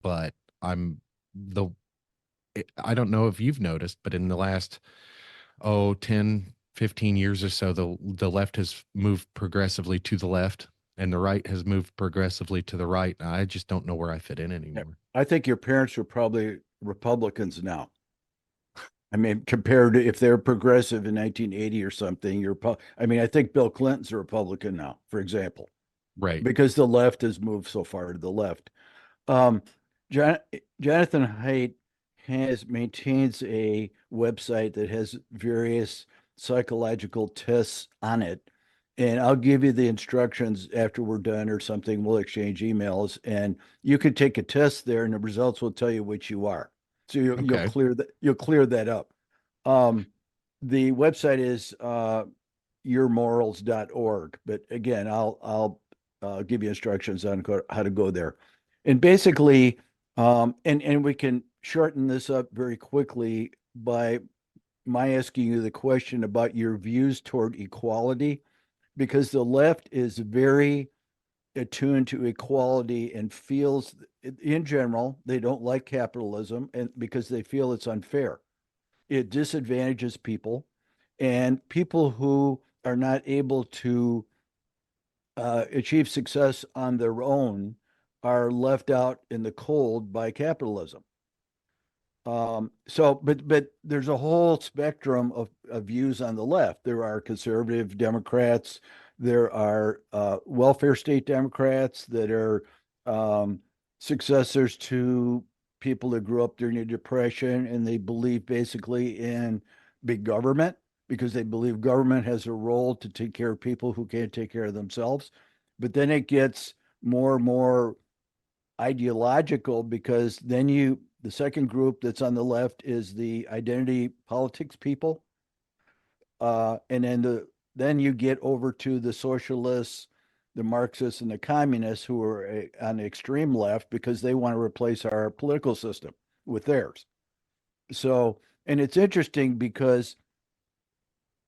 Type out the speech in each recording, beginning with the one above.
but I'm the I don't know if you've noticed, but in the last 10, 15 years or so, the left has moved progressively to the left and the right has moved progressively to the right. And I just don't know where I fit in Yeah. anymore. I think your parents were probably Republicans now. I mean, compared to if they're progressive in 1980 or something, I mean, I think Bill Clinton's a Republican now, for example, Right. because the left has moved so far to the left. Um, John, Jonathan Haidt has maintains a website that has various psychological tests on it. And I'll give you the instructions after we're done or something. We'll exchange emails and you can take a test there and the results will tell you which you are. So Okay. you'll clear that up. Um, the website is yourmorals.org. But again, I'll give you instructions on how to go there. And basically, and we can shorten this up very quickly by my asking you the question about your views toward equality, because the left is very attuned to equality and feels, in general, they don't like capitalism and because they feel it's unfair. It disadvantages people, and people who are not able to achieve success on their own are left out in the cold by capitalism. But there's a whole spectrum of views on the left. There are conservative Democrats. There are welfare state Democrats that are um, successors to people that grew up during the Depression, and they believe basically in big government because they believe government has a role to take care of people who can't take care of themselves. But then it gets more and more ideological because then the second group that's on the left is the identity politics people, and then you get over to the socialists, the Marxists, and the communists who are on the extreme left because they want to replace our political system with theirs. So, and it's interesting because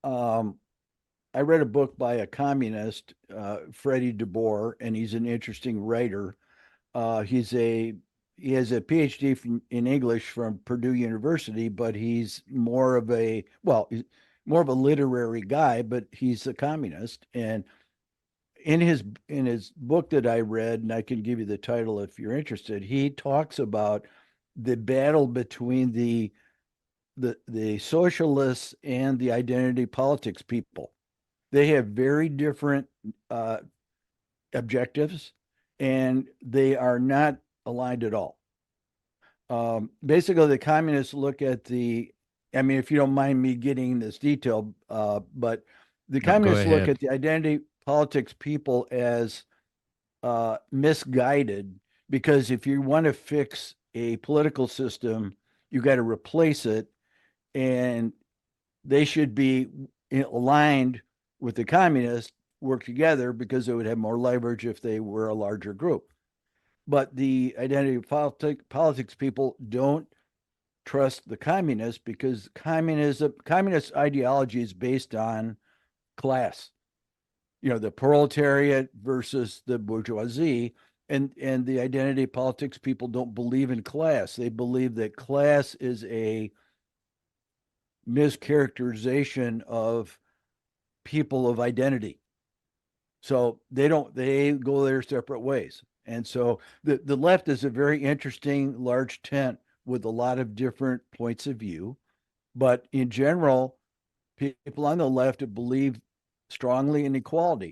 um, I read a book by a communist, Freddie DeBoer, and he's an interesting writer. He's a he has a PhD in English from Purdue University, but he's he's more of a literary guy, but he's a communist. And in his book that I read, and I can give you the title if you're interested, he talks about the battle between the socialists and the identity politics people. They have very different uh, objectives, and they are not aligned at all. Basically, the communists look at I mean, if you don't mind me getting this detail, but the No, go communists look ahead. at the identity politics people as misguided because if you want to fix a political system, you got to replace it, and they should be aligned with the communists, work together because they would have more leverage if they were a larger group. But the politics people don't trust the communists because communist ideology is based on class. You know, the proletariat versus the bourgeoisie, and the identity politics people don't believe in class. They believe that class is a mischaracterization of people of identity. So they go their separate ways. And so the left is a very interesting large tent with a lot of different points of view. But in general, people on the left believe strongly in equality.